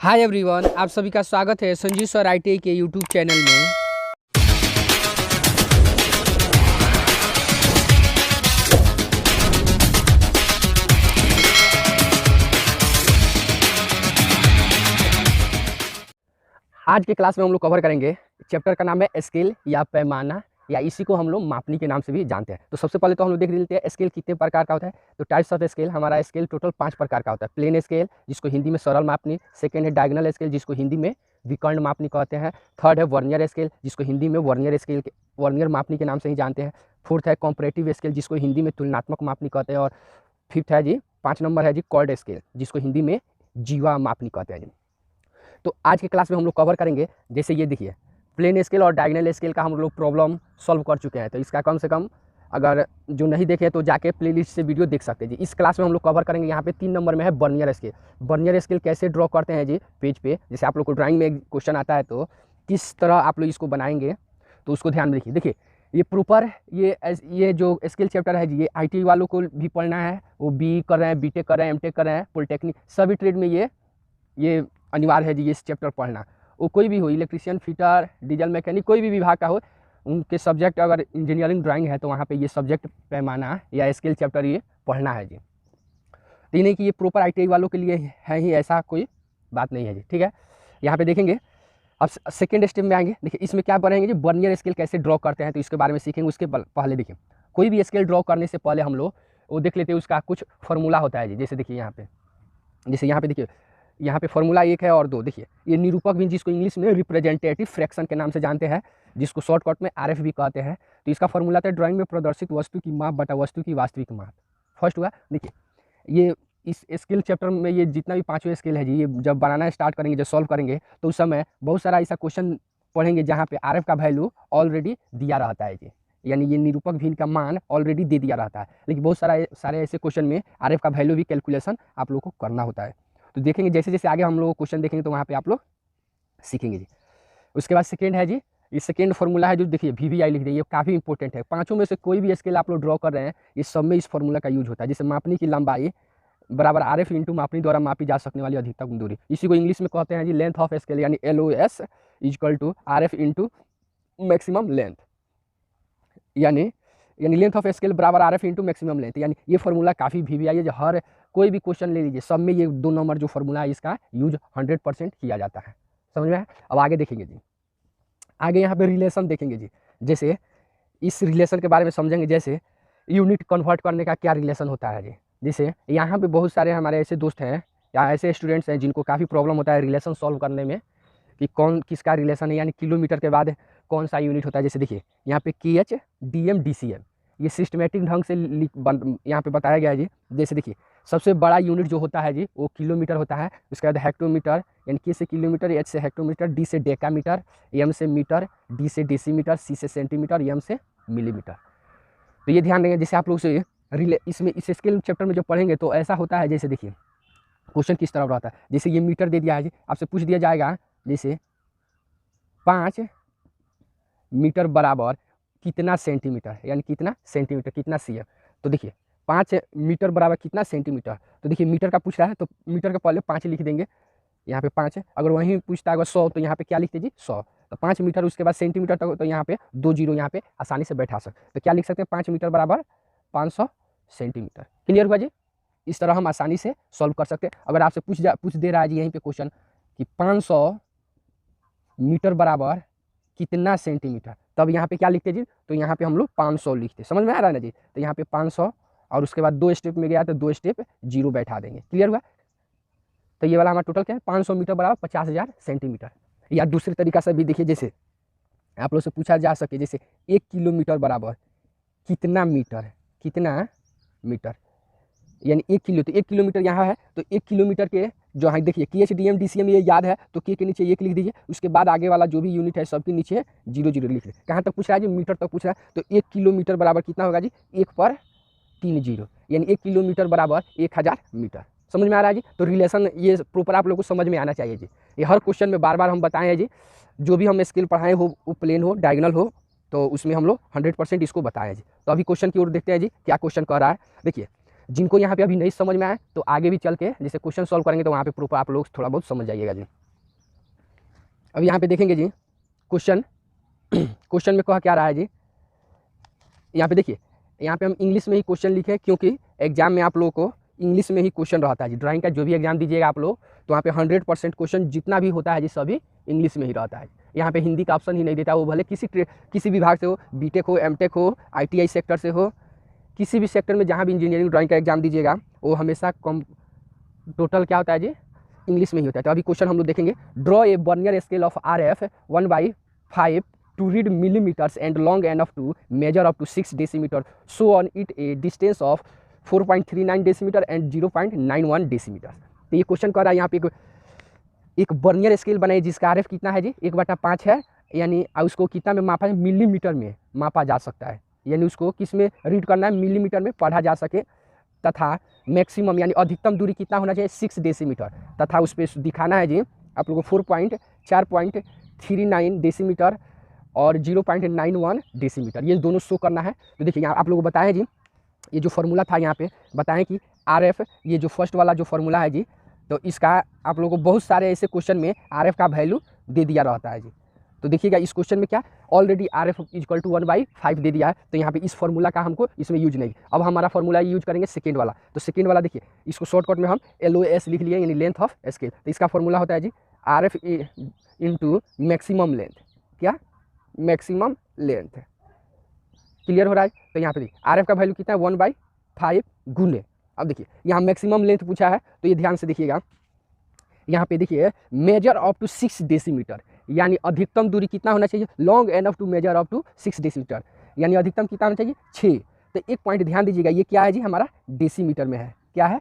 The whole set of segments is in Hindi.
हाय एवरीवन, आप सभी का स्वागत है संजीव सर ITI के यूट्यूब चैनल में। आज के क्लास में हम लोग कवर करेंगे चैप्टर का नाम है स्केल या पैमाना, या इसी को हम लोग मापनी के नाम से भी जानते हैं। तो सबसे पहले तो हम लोग देख लेते हैं स्केल कितने प्रकार का होता है। तो टाइप्स ऑफ स्केल, हमारा स्केल टोटल 5 प्रकार का होता है। प्लेन स्केल जिसको हिंदी में सरल मापनी, सेकंड है डायगोनल स्केल जिसको हिंदी में विकर्ण मापनी कहते हैं, थर्ड है वर्नियर स्केल जिसको हिंदी में वर्नियर मापनी के नाम से ही जानते हैं, फोर्थ है कॉम्परेटिव स्केल जिसको हिंदी में तुलनात्मक मापनी कहते हैं, और फिफ्थ है जी 5 नंबर है जी कॉर्ड स्केल जिसको हिंदी में जीवा मापनी कहते हैं जी। तो आज के क्लास में हम लोग कवर करेंगे, जैसे ये देखिए प्लेन स्केल और डायगोनल स्केल का हम लोग प्रॉब्लम सॉल्व कर चुके हैं। तो इसका कम से कम अगर जो नहीं देखे तो जाके प्लेलिस्ट से वीडियो देख सकते हैं जी। इस क्लास में हम लोग कवर करेंगे, यहाँ पे 3 नंबर में है वर्नियर स्केल। वर्नियर स्केल कैसे ड्रॉ करते हैं जी पेज पे, जैसे आप लोग को ड्राइंग में क्वेश्चन आता है तो किस तरह आप लोग इसको बनाएंगे, तो उसको ध्यान में रखिए। देखिए ये प्रॉपर ये जो स्केल चैप्टर है जी, ये ITI वालों को भी पढ़ना है, वो BE कर रहे हैं, BTech कर रहे हैं, MTech कर रहे हैं, पॉलिटेक्निक सभी ट्रेड में ये अनिवार्य है जी, ये चैप्टर पढ़ना। वो कोई भी हो, इलेक्ट्रीशियन, फिटर, डीजल मैकेनिक, कोई भी विभाग का हो, उनके सब्जेक्ट अगर इंजीनियरिंग ड्राइंग है तो वहाँ पे ये सब्जेक्ट पैमाना या स्केल चैप्टर ये पढ़ना है जी। तो ये नहीं कि ये प्रॉपर ITI वालों के लिए है ही, ऐसा कोई बात नहीं है जी, ठीक है। यहाँ पे देखेंगे, अब सेकेंड स्टेप में आएंगे। देखिए इसमें क्या पढ़ेंगे जी, वर्नियर स्केल कैसे ड्रॉ करते हैं, तो इसके बारे में सीखेंगे। उसके पहले देखिए कोई भी स्केल ड्रॉ करने से पहले हम लोग वो देख लेते हैं, उसका कुछ फॉर्मूला होता है जी। जैसे देखिए यहाँ पे देखिए, यहाँ पे फॉर्मूला 1 है और 2। देखिए ये निरूपक भी जिसको इंग्लिश में रिप्रेजेंटेटिव फ्रैक्शन के नाम से जानते हैं, जिसको शॉर्टकट में RF भी कहते हैं। तो इसका फॉर्मूला था ड्राइंग में प्रदर्शित वस्तु की माप बटा वस्तु की वास्तविक माप। फर्स्ट हुआ, देखिए ये इस स्केल चैप्टर में ये जितना भी 5वें स्केल है जी, ये जब बनाना स्टार्ट करेंगे, जब सॉल्व करेंगे तो उस समय बहुत सारा ऐसा क्वेश्चन पढ़ेंगे जहाँ पे RF का वैल्यू ऑलरेडी दिया रहता है जी, यानी ये निरूपक भिन्न का मान ऑलरेडी दे दिया रहता है। लेकिन बहुत सारे ऐसे क्वेश्चन में RF का वैल्यू भी कैलकुलेशन आप लोग को करना होता है। तो देखेंगे जैसे जैसे आगे हम लोग क्वेश्चन देखेंगे तो वहाँ पे आप लोग सीखेंगे जी। उसके बाद सेकेंड है जी, ये सेकेंड फॉर्मूला है जो देखिए VVI लिख दिए, ये काफ़ी इंपॉर्टेंट है। 5 में से कोई भी स्केल आप लोग ड्रॉ कर रहे हैं, ये सब में इस फॉर्मूला का यूज होता है। जैसे मापनी की लंबाई बराबर RF इंटू मापनी द्वारा मापी जा सकने वाली अधिकतम दूरी, इसी को इंग्लिश में कहते हैं जी लेंथ ऑफ स्केल, यानी LOS equal to RF into maximum length, यानी लेंथ ऑफ स्केल बराबर RF इंटू मैक्सिमम लेंथ। यानी ये फॉर्मूला काफ़ी VVI है, जो हर कोई भी क्वेश्चन ले लीजिए सब में ये 2 नंबर जो फॉर्मूला है इसका यूज 100% किया जाता है। समझ में है? अब आगे देखेंगे जी, आगे यहाँ पे रिलेशन देखेंगे जी। जैसे इस रिलेशन के बारे में समझेंगे, जैसे यूनिट कन्वर्ट करने का क्या रिलेशन होता है जी। जैसे यहाँ पे बहुत सारे हमारे ऐसे दोस्त हैं या ऐसे स्टूडेंट्स हैं जिनको काफ़ी प्रॉब्लम होता है रिलेशन सॉल्व करने में कि कौन किसका रिलेशन है, यानी किलोमीटर के बाद कौन सा यूनिट होता है। जैसे देखिए यहाँ पे KH DM DCM, ये सिस्टमेटिक ढंग से यहाँ पे बताया गया है जी। जैसे देखिए सबसे बड़ा यूनिट जो होता है जी वो किलोमीटर होता है। उसके बाद हेक्टोमीटर, यानी K से किलोमीटर, H से हेक्टोमीटर, D से डेकामीटर, M से मीटर, D से डेसीमीटर, C से सेंटीमीटर, M से मिलीमीटर। तो ये ध्यान देंगे। जैसे आप लोग से इसमें इस स्केल चैप्टर में जो पढ़ेंगे तो ऐसा होता है, जैसे देखिए क्वेश्चन किस तरह रहता है। जैसे ये मीटर दे दिया है जी, आपसे पूछ दिया जाएगा जैसे 5 मीटर बराबर कितना सेंटीमीटर, यानी कितना सेंटीमीटर, कितना CM। तो देखिए 5 मीटर बराबर कितना सेंटीमीटर, तो देखिए मीटर का पूछ रहा है तो मीटर के पहले 5 लिख देंगे, यहाँ पे 5 है। अगर वहीं पूछता है 100 तो यहाँ पे क्या लिखते जी 100। तो 5 मीटर, उसके बाद सेंटीमीटर तक तो यहाँ पे 2 जीरो यहाँ पे आसानी से बैठा सकते, तो क्या लिख सकते हैं 5 मीटर बराबर 500 सेंटीमीटर। क्लियर हुआ जी? इस तरह हम आसानी से सॉल्व कर सकते हैं। अगर आपसे पूछ दे रहा है जी यहीं पे क्वेश्चन कि 500 मीटर बराबर कितना सेंटीमीटर, तब यहाँ पे क्या लिखते जी, तो यहाँ पे हम लोग 500 लिखते। समझ में आ रहा है ना जी? तो यहाँ पे 500 और उसके बाद 2 स्टेप में गया तो 2 स्टेप जीरो बैठा देंगे। क्लियर हुआ? तो ये वाला हमारा टोटल क्या है, 500 मीटर बराबर 50,000 सेंटीमीटर। या दूसरे तरीका से भी देखिए, जैसे आप लोग से पूछा जा सके जैसे 1 किलोमीटर बराबर कितना मीटर, यानी 1 किलो, तो 1 किलोमीटर यहाँ है तो 1 किलोमीटर के जो है देखिए KH DM DCM ये याद है तो K के नीचे 1 लिख दीजिए, उसके बाद आगे वाला जो भी यूनिट है सबके नीचे 0 0 लिख दीजिए। कहाँ तक पूछ रहा है जी, मीटर तक पूछ रहा है। तो 1 किलोमीटर बराबर कितना होगा जी, 1 पर 3 0, यानी 1 किलोमीटर बराबर 1000 मीटर। समझ में आ रहा है जी? तो रिलेशन ये प्रॉपर आप लोग को समझ में आना चाहिए जी। ये हर क्वेश्चन में बार बार हम बताएं हैं जी, जो भी हम स्केल पढ़ाएं हो वो प्लेन हो डायगोनल हो, तो उसमें हम लोग 100% इसको बताएं जी। तो अभी क्वेश्चन की ओर देखते हैं जी, क्या क्वेश्चन कह रहा है। देखिए जिनको यहाँ पे अभी नहीं समझ में आए तो आगे भी चल के जैसे क्वेश्चन सॉल्व करेंगे तो वहाँ पे प्रॉपर आप लोग थोड़ा बहुत समझ जाइएगा जी। अब यहाँ पे देखेंगे जी क्वेश्चन क्वेश्चन में कहा क्या रहा है जी, यहाँ पे देखिए, यहाँ पे हम इंग्लिश में ही क्वेश्चन लिखे क्योंकि एग्जाम में आप लोगों को इंग्लिश में ही क्वेश्चन रहता है जी। ड्राइंग का जो भी एग्जाम दीजिएगा आप लोग तो वहाँ पे 100% क्वेश्चन जितना भी होता है जी सभी इंग्लिश में ही रहता है। यहाँ पे हिंदी का ऑप्शन ही नहीं देता, वो भले किसी विभाग से हो, बीटेक हो, एमटेक हो, आईटीआई सेक्टर से हो, किसी भी सेक्टर में जहाँ भी इंजीनियरिंग ड्राइंग का एग्जाम दीजिएगा वो हमेशा कम टोटल क्या होता है जी, इंग्लिश में ही होता है। तो अभी क्वेश्चन हम लोग देखेंगे, draw a vernier scale of RF 1/5 to read millimeters and long enough to measure up to 6 decimeter. Show on it a distance of 4.39 decimeter and 0.91 decimeter. तो ये क्वेश्चन कर रहा है यहाँ पे एक बर्नियर स्केल बनाई जिसका RF कितना है जी 1/5 है, यानी उसको कितना में मापा है, मिलीमीटर में मापा जा सकता है, यानी उसको किस में रीड करना है, मिलीमीटर में पढ़ा जा सके, तथा मैक्सिमम यानी अधिकतम दूरी कितना होना चाहिए 6 डेसीमीटर, तथा उस पर दिखाना है जी आप लोगों को 4.39 डेसीमीटर और 0.91 डेसीमीटर, ये दोनों शो करना है। तो देखिए यहाँ आप लोगों को बताएं जी, ये जो फार्मूला था यहाँ पे बताएं कि RF, ये जो फर्स्ट वाला जो फार्मूला है जी, तो इसका आप लोगों को बहुत सारे ऐसे क्वेश्चन में RF का वैल्यू दे दिया रहता है जी। तो देखिएगा इस क्वेश्चन में क्या ऑलरेडी RF = 1/5 दे दिया है, तो यहाँ पे इस फार्मूला का हमको इसमें यूज नहीं। अब हमारा फार्मूला यूज करेंगे सेकेंड वाला। तो सेकेंड वाला देखिए, इसको शॉर्टकट में हम LOS लिख लिए, यानी लेंथ ऑफ स्केल। तो इसका फार्मूला होता है जी RF × मैक्सिमम लेंथ, क्या मैक्सिमम लेंथ। क्लियर हो रहा है? तो यहाँ पे देखिए RF का वैल्यू कितना है 1/5 गुने। अब देखिए यहाँ मैक्सिमम लेंथ पूछा है, तो ये ध्यान से देखिएगा, यहाँ पे देखिए मेजर अप टू 6 डेसीमीटर, यानी अधिकतम दूरी कितना होना चाहिए, long enough to measure up to 6 decimetre, यानी अधिकतम कितना होना चाहिए 6। तो एक पॉइंट ध्यान दीजिएगा, ये क्या है जी हमारा डेसीमीटर में है, क्या है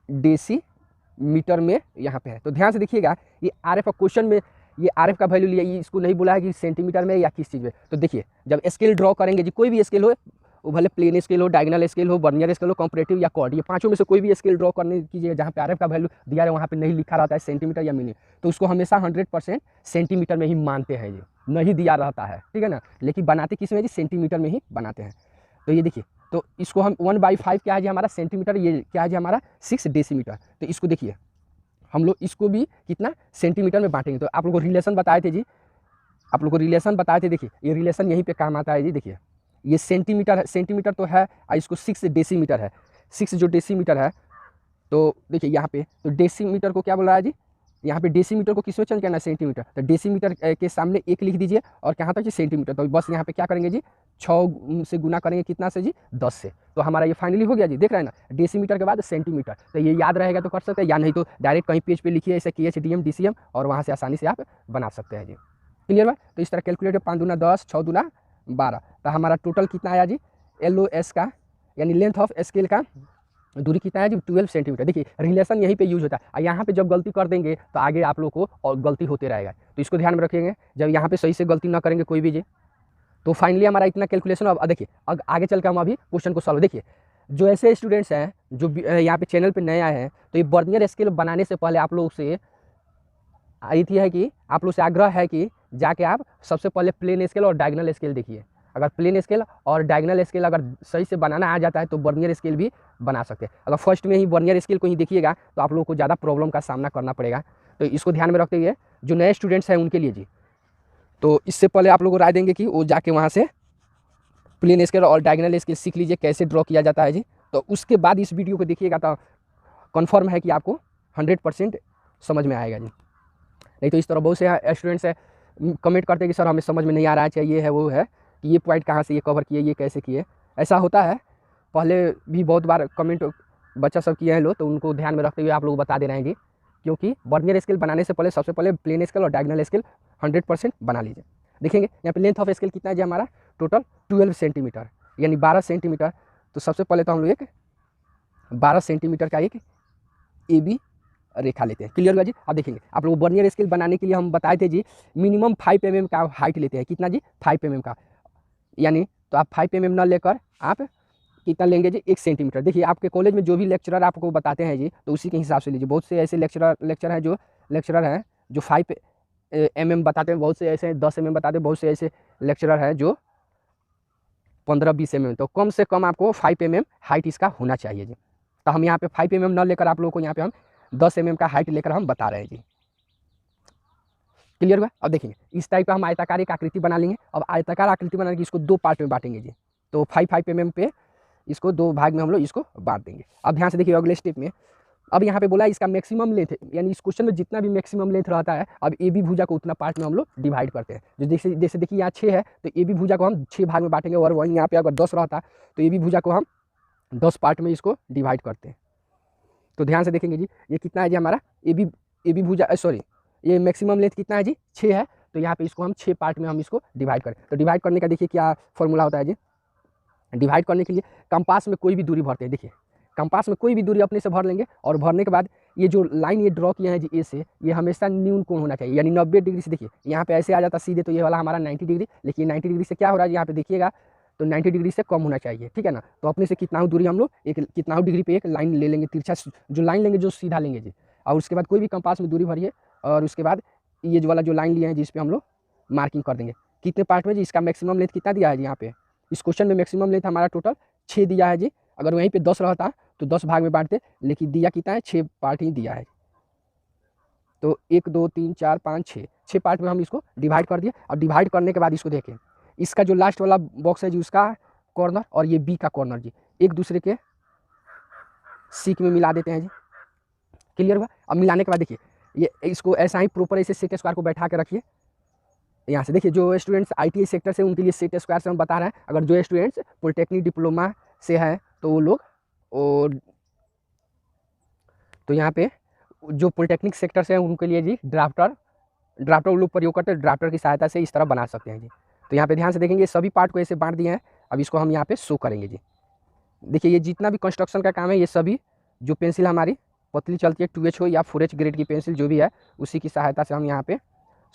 डेसीमीटर में यहाँ पे है। तो ध्यान से देखिएगा, ये RF का क्वेश्चन में ये RF का वैल्यू लिया, इसको नहीं बोला है कि सेंटीमीटर में या किस चीज़ में। तो देखिए जब स्केल ड्रॉ करेंगे जी, कोई भी स्केल हो, वो भले प्लेन स्केल हो, डायगोनल स्केल हो, बर्नियर स्केल हो, कंपैरेटिव या कॉर्ड, ये पांचों में से कोई भी स्केल ड्रॉ करने कीजिए जहाँ पे RF का वैल्यू दिया है वहाँ पे नहीं लिखा रहता है सेंटीमीटर या मिली, तो उसको हमेशा 100% सेंटीमीटर में ही मानते हैं, ये नहीं दिया रहता है, ठीक है ना। लेकिन बनाते किस में जी, सेंटीमीटर में ही बनाते हैं। तो ये देखिए, तो इसको हम 1/5 क्या है जी हमारा सेंटीमीटर, ये क्या है जी हमारा 6 डेसीमीटर। तो इसको देखिए हम लोग इसको भी कितना सेंटीमीटर में बांटेंगे। तो आप लोग को रिलेशन बताए थे जी, आप लोग को रिलेशन बताए थे, देखिए ये रिलेशन यहीं पे काम आता है जी। देखिए ये सेंटीमीटर है, सेंटीमीटर तो है, इसको 6 डेसीमीटर है, 6 जो डेसीमीटर है, तो देखिए यहाँ पे तो डेसीमीटर को क्या बोल रहा है जी, यहाँ पे डेसीमीटर को किस में चेंज करना है, सेंटीमीटर। तो डेसीमीटर के सामने 1 लिख दीजिए और कहाँ तक जी सेंटीमीटर। तो बस यहाँ पे क्या करेंगे जी 6 से गुना करेंगे कितना से जी 10 से, तो हमारा ये फाइनली हो गया जी। देख रहे हैं ना, डेसीमीटर के बाद सेंटीमीटर। तो ये याद रहेगा तो कर सकते हैं, या नहीं तो डायरेक्ट कहीं पेज पे लिखिए ऐसे KHDM DCM और वहाँ से आसानी से आप बना सकते हैं जी। क्लियर है? तो इस तरह कैलकुलेट 5 दूना 10, 6 दूना 12, तो हमारा टोटल कितना आया जी LOS का, यानी लेंथ ऑफ स्केल का दूरी कितना है जी 12 सेंटीमीटर। देखिए रिलेशन यहीं पे यूज होता है, और यहाँ पे जब गलती कर देंगे तो आगे आप लोग को और गलती होते रहेगा, तो इसको ध्यान में रखेंगे। जब यहाँ पे सही से गलती ना करेंगे कोई भी जी, तो फाइनली हमारा इतना कैलकुलेशन। अब देखिए आगे चल के हम अभी क्वेश्चन को सॉल्व। देखिए जो ऐसे स्टूडेंट्स हैं जो यहाँ पे चैनल पे नए आए हैं, तो ये बर्नियर स्केल बनाने से पहले आप लोग से आई थी है कि आप लोग से आग्रह है कि जाके आप सबसे पहले प्लेन स्केल और डायगोनल स्केल देखिए। अगर प्लेन स्केल और डायगोनल स्केल अगर सही से बनाना आ जाता है तो बर्नियर स्केल भी बना सकते हैं। अगर फर्स्ट में ही बर्नियर स्केल को ही देखिएगा तो आप लोगों को ज़्यादा प्रॉब्लम का सामना करना पड़ेगा। तो इसको ध्यान में रखते हुए जो नए स्टूडेंट्स हैं उनके लिए जी, तो इससे पहले आप लोग को राय देंगे कि वो जाके वहाँ से प्लेन स्केल और डायगोनल स्केल सीख लीजिए कैसे ड्रॉ किया जाता है जी। तो उसके बाद इस वीडियो को देखिएगा तो कन्फर्म है कि आपको 100% समझ में आएगा जी। नहीं तो इस तरह बहुत से स्टूडेंट्स है कमेंट करते हैं कि सर हमें समझ में नहीं आ रहा है, चाहिए है वो है कि ये पॉइंट कहाँ से ये कवर किए, ये कैसे किए। ऐसा होता है, पहले भी बहुत बार कमेंट बच्चा सब किए हैं लोग, तो उनको ध्यान में रखते हुए आप लोग बता दे रहे हैं जी। क्योंकि बर्नियर स्केल बनाने से पहले सबसे पहले प्लेन स्केल और डायगोनल स्केल 100% बना लीजिए। देखेंगे यहाँ पे लेंथ ऑफ स्केल कितना है जी हमारा टोटल 12 सेंटीमीटर, यानी 12 सेंटीमीटर। तो सबसे पहले तो हम लोग एक 12 सेंटीमीटर का एक AB रेखा लेते हैं। क्लियर हुआ जी? अब देखेंगे आप लोग बर्नियर स्केल बनाने के लिए हम बताए थे जी मिनिमम 5 mm का हाइट लेते हैं। कितना जी 5 mm का, यानी तो आप 5 mm ना लेकर आप कितना लेंगे जी 1 सेंटीमीटर। देखिए आपके कॉलेज में जो भी लेक्चरर आपको बताते हैं जी, तो उसी के हिसाब से लीजिए। बहुत से ऐसे लेक्चर हैं जो 5 mm बताते हैं, बहुत से ऐसे 10 mm बताते हैं, बहुत से ऐसे लेक्चरर हैं जो 15-20 mm, तो कम से कम आपको 5 mm हाइट इसका होना चाहिए जी। तो हम यहाँ पे 5 mm न लेकर आप लोगों को यहाँ पे हम 10 mm का हाइट लेकर हम बता रहे हैं जी। क्लियर हुआ? अब देखिए इस टाइप का हम आयताकार एक आकृति बना लेंगे। अब आयताकार आकृति बना के इसको 2 पार्ट में बांटेंगे जी। तो 5 mm पे इसको 2 भाग में हम लोग इसको बांट देंगे। अब ध्यान से देखिए अगले स्टेप में, अब यहाँ पे बोला इसका मैक्सिमम लेंथ है, यानी इस क्वेश्चन में जितना भी मैक्सिमम लेंथ रहता है, अब ए बी भुजा को उतना पार्ट में हम लोग डिवाइड करते हैं। जो जैसे जैसे देखिए यहाँ 6 है, तो ए बी भुजा को हम 6 भाग में बांटेंगे, और वहीं यहाँ पे अगर 10 रहता तो ए बी भुजा को हम 10 पार्ट में इसको डिवाइड करते हैं। तो ध्यान से देखेंगे जी, ये कितना है जी हमारा ए बी भुजा, सॉरी ये मैक्सिमम लेंथ कितना है जी 6 है, तो यहाँ पे इसको हम 6 पार्ट में हम इसको डिवाइड करें। तो डिवाइड करने का देखिए क्या फॉर्मूला होता है जी। डिवाइड करने के लिए कंपास में कोई भी दूरी भरते हैं। देखिए कंपास में कोई भी दूरी अपने से भर लेंगे, और भरने के बाद ये जो लाइन ये ड्रॉ किया है जी ए से, ये हमेशा न्यून कोण होना चाहिए, यानी 90 डिग्री से। देखिए यहाँ पे ऐसे आ जाता सीधे, तो ये वाला हमारा 90 डिग्री, लेकिन 90 डिग्री से क्या हो रहा है यहाँ पे देखिएगा, तो 90 डिग्री से कम होना चाहिए, ठीक है ना। तो अपने से कितना दूरी हम लोग एक कितना डिग्री पे एक लाइन ले लेंगे, तिरछा जो लाइन लेंगे, जो सीधा लेंगे जी। और उसके बाद कोई भी कंपास में दूरी भरिए, और उसके बाद ये जो वाला जो लाइन लिए हैं जिस पे हम लोग मार्किंग कर देंगे। कितने पार्ट में जी, इसका मैक्सिमम लेंथ कितना दिया है जी यहाँ पे, इस क्वेश्चन में मैक्सिमम लेंथ हमारा टोटल 6 दिया है जी। अगर वहीं पे 10 रहता तो 10 भाग में बांटते, लेकिन दिया कितना है 6 पार्ट ही दिया है। तो 1 2 3 4 5 6 पार्ट में हम इसको डिवाइड कर दिए। और डिवाइड करने के बाद इसको देखें, इसका जो लास्ट वाला बॉक्स है जी, उसका कॉर्नर और ये बी का कॉर्नर जी एक दूसरे के सीक में मिला देते हैं जी। क्लियर हुआ? अब मिलाने के बाद देखिए ये इसको ऐसा ही प्रॉपर ऐसे सेट स्क्वायर को बैठा के रखिए। यहाँ से देखिए जो स्टूडेंट्स आईटीआई सेक्टर से उनके लिए सेट स्क्वायर से हम बता रहे हैं। अगर जो स्टूडेंट्स पॉलिटेक्निक डिप्लोमा से हैं तो वो लोग, और तो यहाँ पे जो पॉलिटेक्निक सेक्टर से हैं उनके लिए जी ड्राफ्टर वो लोग प्रयोग करते हैं, ड्राफ्टर की सहायता से इस तरह बना सकते हैं जी। तो यहाँ पे ध्यान से देखेंगे सभी पार्ट को ऐसे बांट दिए हैं। अब इसको हम यहाँ पे शो करेंगे जी। देखिए ये जितना भी कंस्ट्रक्शन का काम है, ये सभी जो पेंसिल हमारी पतली चलती है 2H हो या 4H ग्रेड की पेंसिल जो भी है, उसी की सहायता से हम यहाँ पे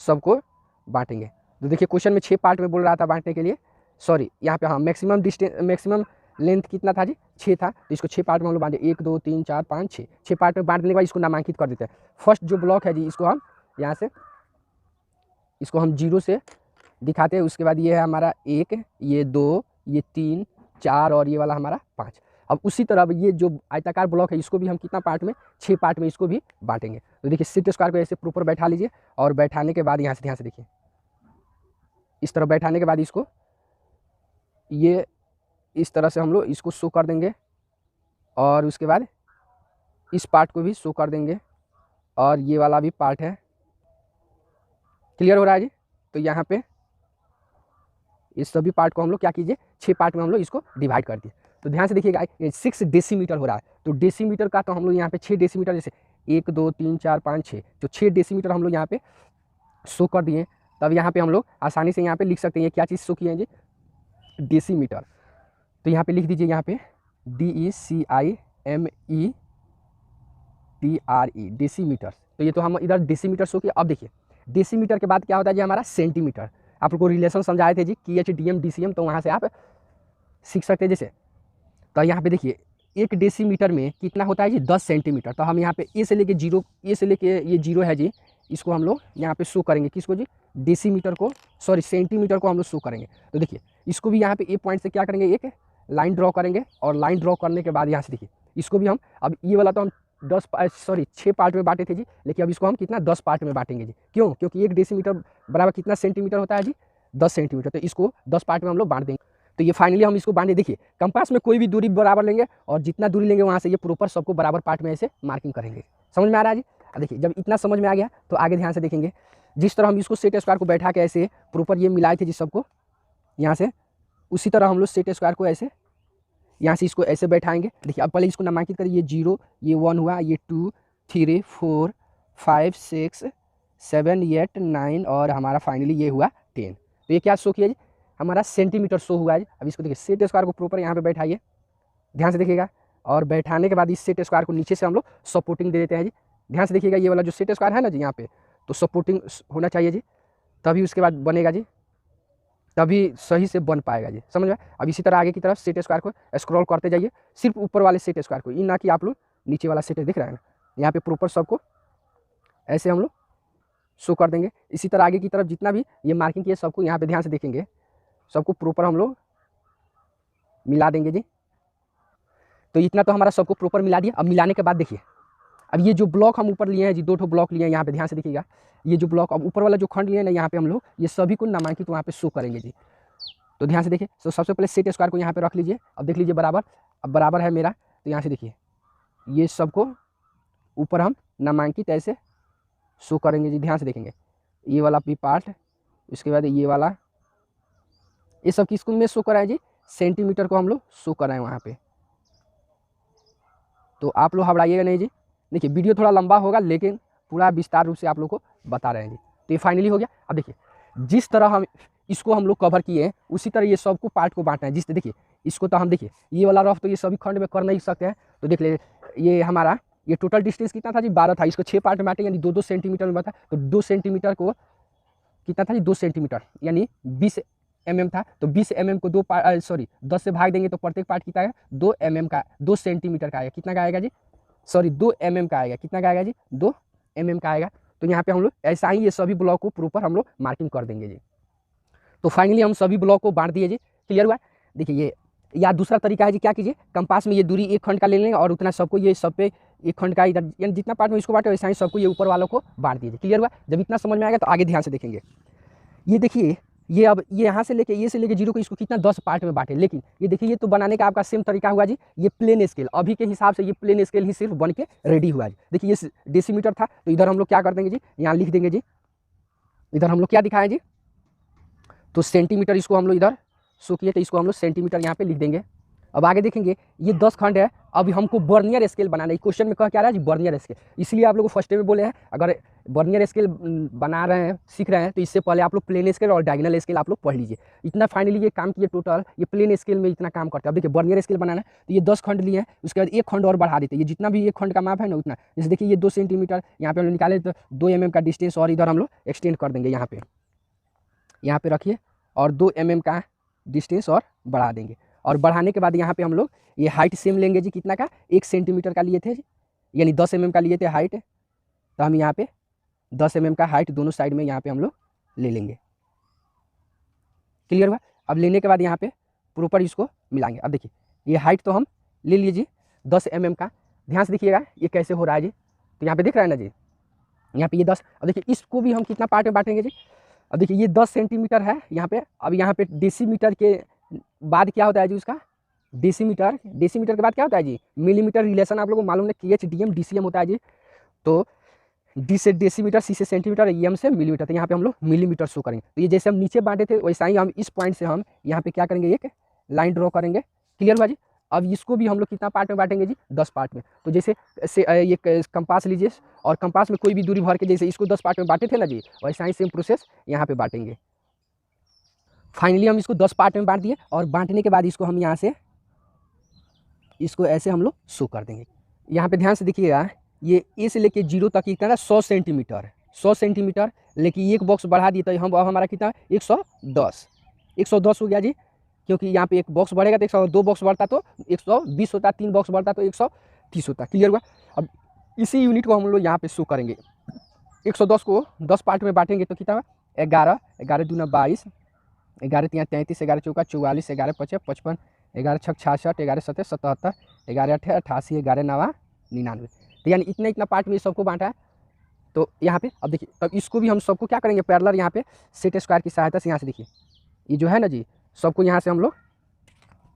सबको बांटेंगे। तो देखिए क्वेश्चन में 6 पार्ट में बोल रहा था बांटने के लिए, सॉरी यहाँ पे हाँ मैक्सिमम लेंथ कितना था जी 6 था, तो इसको 6 पार्ट में हम लोग बांटे 1 2 3 4 5 6 पार्ट में बांटने के बाद इसको नामांकित कर देते हैं। फर्स्ट जो ब्लॉक है जी, इसको हम यहाँ से इसको हम 0 से दिखाते हैं। उसके बाद ये है हमारा 1, ये 2, ये 3 4 और ये वाला हमारा 5। अब उसी तरह ये जो आयताकार ब्लॉक है इसको भी हम कितना पार्ट में 6 पार्ट में इसको भी बांटेंगे। तो देखिए सेट स्क्वायर को ऐसे प्रॉपर बैठा लीजिए, और बैठाने के बाद यहाँ से ध्यान से देखिए इस तरह बैठाने के बाद इसको ये इस तरह से हम लोग इसको शो कर देंगे, और उसके बाद इस पार्ट को भी शो कर देंगे, और ये वाला भी पार्ट है। क्लियर हो रहा है जी? तो यहाँ पे इस सभी पार्ट को हम लोग क्या कीजिए 6 पार्ट में हम लोग इसको डिवाइड कर दिए। तो ध्यान से देखिएगा ये 6 डेसीमीटर हो रहा है, तो डेसीमीटर का तो हम लोग यहाँ पे 6 डेसीमीटर, जैसे 1 2 3 4 5 6, तो 6 डेसीमीटर हम लोग यहाँ पे शो कर दिए। तब यहाँ पे हम लोग आसानी से यहाँ पे लिख सकते हैं, ये क्या चीज़ शो किए हैं जी डेसीमीटर। तो यहाँ पे लिख दीजिए, यहाँ पे DECIMETRE डेसीमीटर। तो ये तो हम इधर डेसीमीटर शो किया। अब देखिए डेसीमीटर के बाद क्या होता है जी हमारा सेंटीमीटर। आप लोग को रिलेशन समझाए थे जी KH DM DCM, तो वहाँ से आप सीख सकते हैं जैसे। तो यहाँ पे देखिए 1 डेसीमीटर में कितना होता है जी 10 सेंटीमीटर। तो हम यहाँ पे ए से लेके ये 0 है जी, इसको हम लोग यहाँ पे शो करेंगे, किसको जी डेसीमीटर को, सॉरी सेंटीमीटर को हम लोग शो करेंगे। तो देखिए इसको भी यहाँ पे ए पॉइंट से क्या करेंगे, एक लाइन ड्रॉ करेंगे, और लाइन ड्रॉ करने के बाद यहाँ से देखिए इसको भी हम, अब ये वाला तो हम 6 पार्ट में बांटे थे जी, लेकिन अब इसको हम कितना 10 पार्ट में बांटेंगे जी। क्यों? क्योंकि 1 डेसीमीटर बराबर कितना सेंटीमीटर होता है जी 10 सेंटीमीटर। तो इसको 10 पार्ट में हम लोग बांट देंगे। तो ये फाइनली हम इसको बांटे। देखिए कंपास में कोई भी दूरी बराबर लेंगे, और जितना दूरी लेंगे वहाँ से ये प्रॉपर सबको बराबर पार्ट में ऐसे मार्किंग करेंगे। समझ में आ रहा है जी? देखिए जब इतना समझ में आ गया तो आगे ध्यान से देखेंगे, जिस तरह हम इसको सेट स्क्वायर को बैठा के ऐसे प्रॉपर ये मिलाए थे जी सबको यहाँ से, उसी तरह हम लोग सेट स्क्वायर को ऐसे यहाँ से इसको ऐसे बैठाएंगे। देखिए अब पहले इसको नामांकित करिए, ये 0, ये 1 हुआ, ये 2 3 4 5 6 7 8 9 और हमारा फाइनली ये हुआ 10। तो ये क्या शो किया जी हमारा सेंटीमीटर शो हुआ है। अब इसको देखिए सेट स्क्वायर को प्रॉपर यहाँ पे बैठाइए, ध्यान से देखिएगा, और बैठाने के बाद इस सेट स्क्वायर को नीचे से हम लोग सपोर्टिंग दे देते हैं जी। ध्यान से देखिएगा ये वाला जो सेट स्क्वायर है ना जी यहाँ पे, तो सपोर्टिंग होना चाहिए जी, तभी उसके बाद बनेगा जी, तभी सही से बन पाएगा जी। समझ में? अब इसी तरह आगे की तरफ सेट स्क्वायर को स्क्रॉल करते जाइए, सिर्फ ऊपर वाले सेट स्क्वायर को, ना कि आप लोग नीचे वाला सेट दिख रहा है ना, यहाँ पे प्रॉपर सबको ऐसे हम लोग शो कर देंगे। इसी तरह आगे की तरफ जितना भी ये मार्किंग किए सबको यहाँ पे ध्यान से देखेंगे, सबको प्रॉपर हम लोग मिला देंगे जी। तो इतना तो हमारा सबको प्रॉपर मिला दिया। अब मिलाने के बाद देखिए, अब ये जो ब्लॉक हम ऊपर लिए हैं जी, 2 ठो ब्लॉक लिए हैं, यहाँ पे ध्यान से देखिएगा। ये जो ब्लॉक अब ऊपर वाला जो खंड लिए ना, यहाँ पे हम लोग ये सभी को नामांकित वहाँ पे शो करेंगे जी। तो ध्यान से देखिए। तो सबसे पहले सेट स्क्वायर को यहाँ पे रख लीजिए। अब देख लीजिए बराबर, अब बराबर है मेरा। तो यहाँ से देखिए ये सबको ऊपर हम नामांकित ऐसे शो करेंगे जी। ध्यान से देखेंगे, ये वाला भी पार्ट, इसके बाद ये वाला, ये सब किसको में शो कराएं जी, सेंटीमीटर को हम लोग शो कराएं वहाँ पे। तो आप लोग घबराइएगा नहीं जी। देखिए वीडियो थोड़ा लंबा होगा लेकिन पूरा विस्तार रूप से आप लोग को बता रहे हैं जी। तो ये फाइनली हो गया। अब देखिए जिस तरह हम इसको हम लोग कवर किए हैं उसी तरह ये सबको पार्ट को बांटना है। जिस देखिए इसको तो हम देखिए ये वाला रफ तो ये सभी खंड में कर नहीं सकते हैं। तो देख ले, ये हमारा ये टोटल डिस्टेंस कितना था जी, 12 था। इसको 6 पार्ट में बांटे यानी 2-2 सेंटीमीटर में बांटा। तो 2 सेंटीमीटर को कितना था जी, 2 सेंटीमीटर यानी 20 mm था। तो 20 mm को 10 से भाग देंगे तो प्रत्येक पार्ट कितना आएगा, 2 mm का, 2 सेंटीमीटर का आएगा। कितना का आएगा जी, 2 mm का आएगा। कितना का आएगा जी, 2 mm का आएगा। तो यहाँ पे हम लोग ऐसा ही ये सभी ब्लॉक को प्रॉपर हम लोग मार्किंग कर देंगे जी। तो फाइनली हम सभी ब्लॉक को बांट दिए जी। क्लियर हुआ। देखिए ये या दूसरा तरीका है जी, क्या कीजिए, कंपास में ये दूरी एक खंड का ले लेंगे और उतना सबको ये सब पे एक खंड का इधर यानी जितना पार्ट में इसको बांटे वैसा ही सबको ये ऊपर वालों को बांट दीजिए। क्लियर हुआ। जब इतना समझ में आएगा तो आगे ध्यान से देखेंगे। ये देखिए ये अब ये यहाँ से लेके ये से लेके 0 को इसको कितना 10 पार्ट में बांटे। लेकिन ये देखिए ये तो बनाने का आपका सेम तरीका हुआ जी। ये प्लेन स्केल अभी के हिसाब से ये प्लेन स्केल ही सिर्फ बन के रेडी हुआ जी। देखिए ये डेसीमीटर था तो इधर हम लोग क्या कर देंगे जी, यहाँ लिख देंगे जी। इधर हम लोग क्या दिखाएं जी, तो सेंटीमीटर इसको हम लोग इधर शो किए तो इसको हम लोग सेंटीमीटर यहाँ पे लिख देंगे। अब आगे देखेंगे ये 10 खंड है। अभी हमको बर्नियर स्केल बनाना है। क्वेश्चन में कह क्या रहा है जी, बर्नियर स्केल। इसलिए आप लोग को फर्स्ट में बोले हैं अगर बर्नियर स्केल बना रहे हैं सीख रहे हैं तो इससे पहले आप लोग प्लेन स्केल और डायगोनल स्केल आप लोग पढ़ लीजिए। इतना फाइनली ये काम किए टोटल ये प्लेन स्केल में इतना काम करते हैं। अब देखिए बर्नियर स्केल बनाना है तो ये 10 खंड लिए हैं, उसके बाद एक खंड और बढ़ा देते हैं। ये जितना भी एक खंड का माप है ना उतना, जैसे देखिए ये 2 सेंटीमीटर यहाँ पे हम लोग निकाले तो 2 mm का डिस्टेंस और इधर हम लोग एक्सटेंड कर देंगे। यहाँ पे रखिए और 2 mm का डिस्टेंस और बढ़ा देंगे। और बढ़ाने के बाद यहाँ पे हम लोग ये हाइट सेम लेंगे जी। कितना का, 1 सेंटीमीटर का लिए थे जी, यानी 10 mm का लिए थे हाइट। तो हम यहाँ पे 10 mm का हाइट दोनों साइड में यहाँ पे हम लोग ले लेंगे। क्लियर हुआ। अब लेने के बाद यहाँ पे प्रॉपर इसको मिलाएंगे। अब देखिए ये हाइट तो हम ले लीजिए 10 mm का। ध्यान से देखिएगा ये कैसे हो रहा है जी। तो यहाँ पे दिख रहा है ना जी, यहाँ पे ये 10। अब देखिए इसको भी हम कितना पार्ट में बांटेंगे जी। अब देखिए ये 10 सेंटीमीटर है यहाँ पे। अब यहाँ पे डेसीमीटर के बाद क्या होता है जी, उसका डेसीमीटर के बाद क्या होता है जी, मिलीमीटर। रिलेशन आप लोगों को मालूम है, KH/DM DCM होता है जी। तो D से डेसीमीटर, C से सेंटीमीटर, EM से मिलीमीटर। तो यहाँ पे हम लोग मिलीमीटर शो करेंगे। तो ये जैसे हम नीचे बांटे थे वैसा ही हम इस पॉइंट से हम यहाँ पे क्या करेंगे, एक लाइन ड्रॉ करेंगे। क्लियर हुआ जी। अब इसको भी हम लोग कितना पार्ट में बांटेंगे जी, 10 पार्ट में। तो जैसे ये कंपास लीजिए और कंपास में कोई भी दूरी भर के जैसे इसको 10 पार्ट में बांटे थे ना जी, वैसा ही सेम प्रोसेस यहाँ पे बांटेंगे। फाइनली हम इसको 10 पार्ट में बांट दिए और बांटने के बाद इसको हम यहाँ से इसको ऐसे हम लोग शो कर देंगे। यहाँ पे ध्यान से देखिएगा ये A से लेके 0 तक कितना 100 सेंटीमीटर। लेकिन एक बॉक्स बढ़ा दिए तो हम हमारा कितना 110 हो गया जी। क्योंकि यहाँ पे एक बॉक्स बढ़ेगा तो 102 बॉक्स बढ़ता तो 120 होता, 3 बॉक्स बढ़ता तो 130 होता। क्लियर हुआ। अब इसी यूनिट को हम लोग यहाँ पे शो करेंगे। 110 को 10 पार्ट में बांटेंगे तो कितना 11, 11 दूना 22, 11 तिया 33, 11 चौका 44, 11 पचे 55, 11 छक 66, 11 सत्ते 77, 11 अठे 88, 11 नवा 99। तो यानी इतना पार्ट में सबको बांटा है। तो यहाँ पे अब देखिए तब इसको भी हम सबको क्या करेंगे, पैरेलल यहाँ पे सेट स्क्वायर की सहायता से यहाँ से देखिए ये जो है ना जी, सबको यहाँ से हम लोग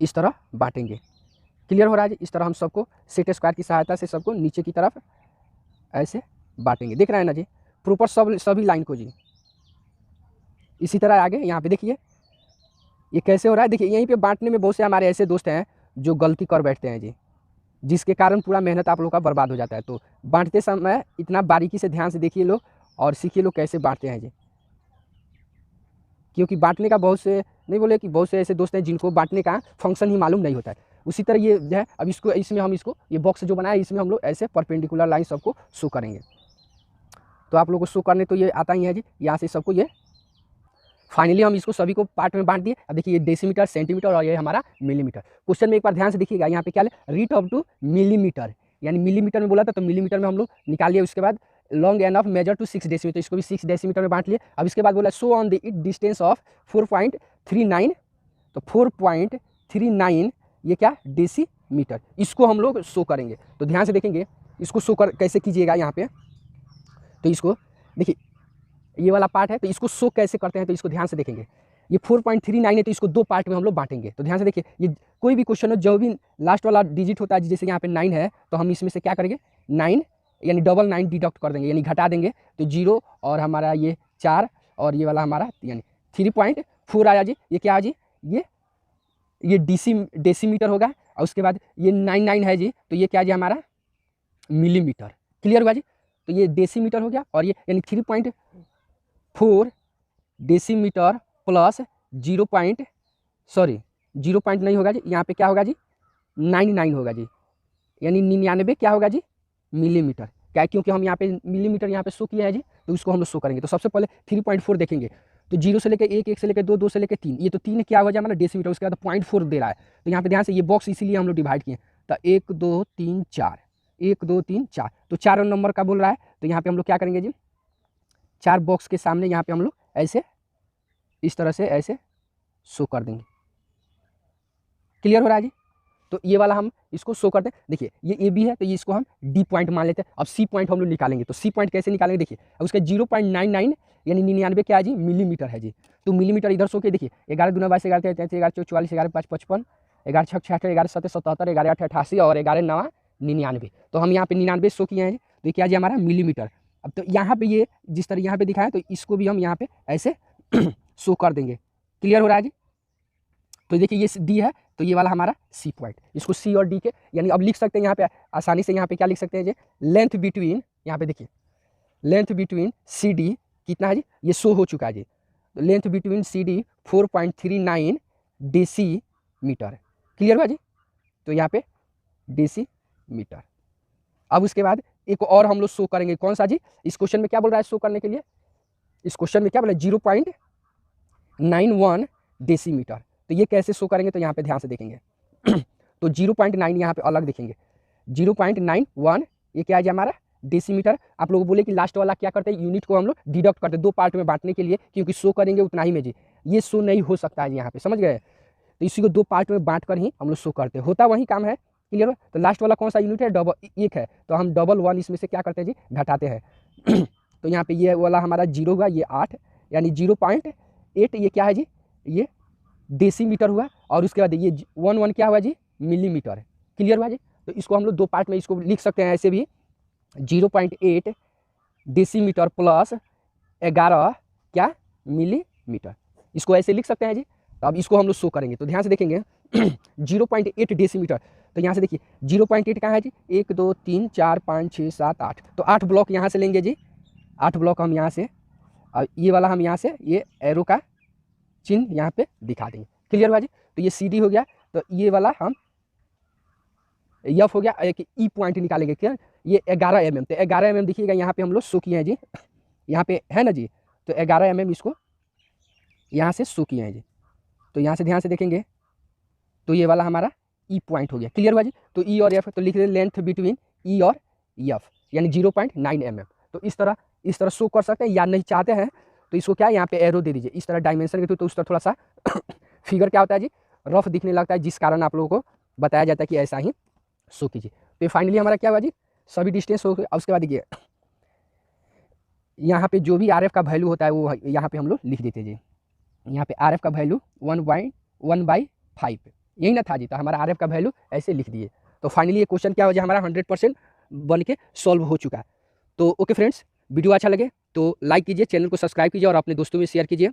इस तरह बांटेंगे। क्लियर हो रहा है जी। इस तरह हम सबको सेट स्क्वायर की सहायता से सबको नीचे की तरफ ऐसे बांटेंगे। देख रहे हैं ना जी प्रॉपर सभी लाइन को जी। इसी तरह आगे यहाँ पे देखिए ये कैसे हो रहा है। देखिए यहीं पे बांटने में बहुत से हमारे ऐसे दोस्त हैं जो गलती कर बैठते हैं जी, जिसके कारण पूरा मेहनत आप लोग का बर्बाद हो जाता है। तो बांटते समय इतना बारीकी से ध्यान से देखिए लोग और सीखिए लोग कैसे बांटते हैं जी। क्योंकि बांटने का बहुत से नहीं बोले कि बहुत से ऐसे दोस्त हैं जिनको बांटने का फंक्शन ही मालूम नहीं होता है। उसी तरह ये जो है अब इसको इसमें हम इसको ये बॉक्स जो बनाया इसमें हम लोग ऐसे परपेंडिकुलर लाइन सबको शो करेंगे। तो आप लोगों को शो करने तो ये आता ही है जी। यहाँ से सबको ये फाइनली हम इसको सभी को पार्ट में बांट दिए। अब देखिए ये डेसीमीटर, सेंटीमीटर और ये हमारा मिलीमीटर। क्वेश्चन में एक बार ध्यान से देखिएगा यहाँ पे क्या है, रीट अप टू मिलीमीटर, यानी मिलीमीटर में बोला था तो मिलीमीटर में हम लोग निकाल लिए। उसके बाद long enough measure to 6 decimetre, इसको भी 6 डेसीमीटर में बांट लिए। अब इसके बाद बोला show on the it distance of 4.39, तो 4.39 ये क्या डेसीमीटर, इसको हम लोग शो करेंगे। तो ध्यान से देखेंगे इसको शो कर कैसे कीजिएगा यहाँ पे। तो इसको देखिए ये वाला पार्ट है, तो इसको शो कैसे करते हैं तो इसको ध्यान से देखेंगे। ये 4.39 है, तो इसको 2 पार्ट में हम लोग बांटेंगे। तो ध्यान से देखिए, ये कोई भी क्वेश्चन हो जो भी लास्ट वाला डिजिट होता है, जैसे यहाँ पे 9 है, तो हम इसमें से क्या करेंगे 9 यानी 9 डिडक्ट कर देंगे, यानी घटा देंगे। तो 0 और हमारा ये 4 और ये वाला हमारा यानी 3.4 आया जी। ये क्या है जी, ये डेसीमीटर होगा। और उसके बाद ये 99 है जी, तो ये क्या जी हमारा मिलीमीटर। क्लियर हुआ जी। तो ये डेसीमीटर हो गया, और ये यानी 3.4 डेसीमीटर प्लस 0 पॉइंट नहीं होगा जी, यहाँ पे क्या होगा जी 99 होगा जी, यानी 99 क्या होगा जी मिलीमीटर। क्या, क्योंकि हम यहाँ पे मिलीमीटर यहाँ पे शो किया है जी, तो उसको हम लोग शो करेंगे। तो सबसे पहले 3.4 देखेंगे, तो 0 से लेकर 1, 1 से लेकर 2, 2 से लेकर 3, ये तो 3 क्या हो जाए हमारा डेसीमीटर। उसके बाद 0.4 दे रहा है, तो यहाँ पे ध्यान से ये बॉक्स इसीलिए हम लोग डिवाइड किए। तो 1 2 3 4, 1 2 3 4, तो 4 नंबर का बोल रहा है। तो यहाँ पे हम लोग क्या करेंगे जी, 4 बॉक्स के सामने यहाँ पे हम लोग ऐसे इस तरह से ऐसे शो कर देंगे। क्लियर हो रहा है जी। तो ये वाला हम इसको शो करते हैं। देखिए ये ए बी है, तो ये इसको हम डी पॉइंट मान लेते हैं। अब सी पॉइंट हम लोग निकालेंगे, तो सी पॉइंट कैसे निकालेंगे देखिए। अब उसका 0.99 यानी 99 क्या है जी मिलीमीटर है जी। तो मिलीमीटर इधर शो के देखिए 11 दूना 22, 11 13 33, 11 14 44, 11 5 55, 11 6 66, 11 7 77, 11 8 88 और 11 9 99। तो हम यहाँ पे 99 शो किए हैं जी। तो ये क्या जी हमारा मिलीमीटर। अब तो यहाँ पे ये जिस तरह यहाँ पे दिखाया, तो इसको भी हम यहाँ पे ऐसे शो कर देंगे। क्लियर हो रहा है जी। तो देखिए ये डी है, तो ये वाला हमारा सी पॉइंट, इसको सी और डी के यानी अब लिख सकते हैं यहाँ पे आसानी से। यहाँ पे क्या लिख सकते हैं जी, लेंथ बिटवीन, यहाँ पे देखिए लेंथ बिटवीन सी डी कितना है जी, ये शो हो चुका है जी। तो length between C D 4.39 decimetre. Clear हुआ जी। तो यहाँ पे डेसीमीटर। अब उसके बाद एक और हम लोग शो करेंगे, कौन सा जी, इस क्वेश्चन में क्या बोल रहा है शो करने के लिए, इस क्वेश्चन में क्या बोला 0.91 डेसीमीटर। तो ये कैसे शो करेंगे, तो यहाँ पे ध्यान से देखेंगे। तो 0.9 यहाँ पे अलग देखेंगे, 0.91 ये क्या है जी हमारा डेसीमीटर। आप लोग बोले कि लास्ट वाला क्या करते हैं, यूनिट को हम लोग डिडक्ट करते हैं 2 पार्ट में बांटने के लिए, क्योंकि शो करेंगे उतना ही में जी, ये शो नहीं हो सकता है यहाँ पे, समझ गए। तो इसी को 2 पार्ट में बांट कर ही हम लोग शो करते हैं, होता वही काम है। क्लियर हो। तो लास्ट वाला कौन सा यूनिट है, डबल 1 है, तो हम डबल 1 इसमें से क्या करते हैं जी घटाते हैं। तो यहाँ पे ये वाला हमारा 0 हुआ, ये 8 यानी 0.8 ये क्या है जी ये डेसीमीटर हुआ। और उसके बाद ये 1 क्या हुआ जी मिलीमीटर है। क्लियर हुआ जी। तो इसको हम लोग 2 पार्ट में इसको लिख सकते हैं ऐसे भी, 0.8 डेसीमीटर प्लस 11 क्या मिलीमीटर, इसको ऐसे लिख सकते हैं जी। तो अब इसको हम लोग शो करेंगे, तो ध्यान से देखेंगे 0.8 डेसीमीटर। तो यहाँ से देखिए 0.8 कहाँ है जी, 1 2 3 4 5 6 7 8, तो 8 ब्लॉक यहाँ से लेंगे जी, 8 ब्लॉक हम यहाँ से, और ये वाला हम यहाँ से ये एरो का चिन्ह यहाँ पे दिखा देंगे। क्लियर हुआ जी। तो ये सी डी हो गया, तो ये वाला हम एफ हो गया, एक ई पॉइंट निकालेंगे। क्या, ये 11 mm, तो 11 mm देखिएगा यहाँ पे हम लोग शो किए हैं जी, यहाँ पे है ना जी। तो 11 mm इसको यहाँ से शो किए हैं जी। तो यहाँ से ध्यान से देखेंगे, तो ये वाला हमारा ई पॉइंट हो गया। क्लियर हुआ जी। तो ई और एफ, तो लिख रहे लेंथ बिटवीन ई और एफ यानी 0.9 mm। तो इस तरह शो कर सकते हैं, या नहीं चाहते हैं तो इसको क्या यहाँ पे एरो दे दीजिए इस तरह डायमेंशन के थ्रू, तो उस तरह थोड़ा सा फिगर क्या होता है जी रफ दिखने लगता है, जिस कारण आप लोगों को बताया जाता है कि ऐसा ही शो कीजिए। तो फाइनली हमारा क्या हुआ जी, सभी डिस्टेंस हो गए। उसके बाद देखिए यहाँ पे जो भी आर एफ का वैल्यू होता है वो यहाँ पे हम लोग लिख देते जी। यहाँ पे आर एफ का वैल्यू 1/5 यही ना था जी, तो हमारा आर एफ का वैल्यू ऐसे लिख दिए। तो फाइनली ये क्वेश्चन क्या हो जाए हमारा 100% बन के सॉल्व हो चुका है। तो ओके फ्रेंड्स, वीडियो अच्छा लगे तो लाइक कीजिए, चैनल को सब्सक्राइब कीजिए और अपने दोस्तों में शेयर कीजिए।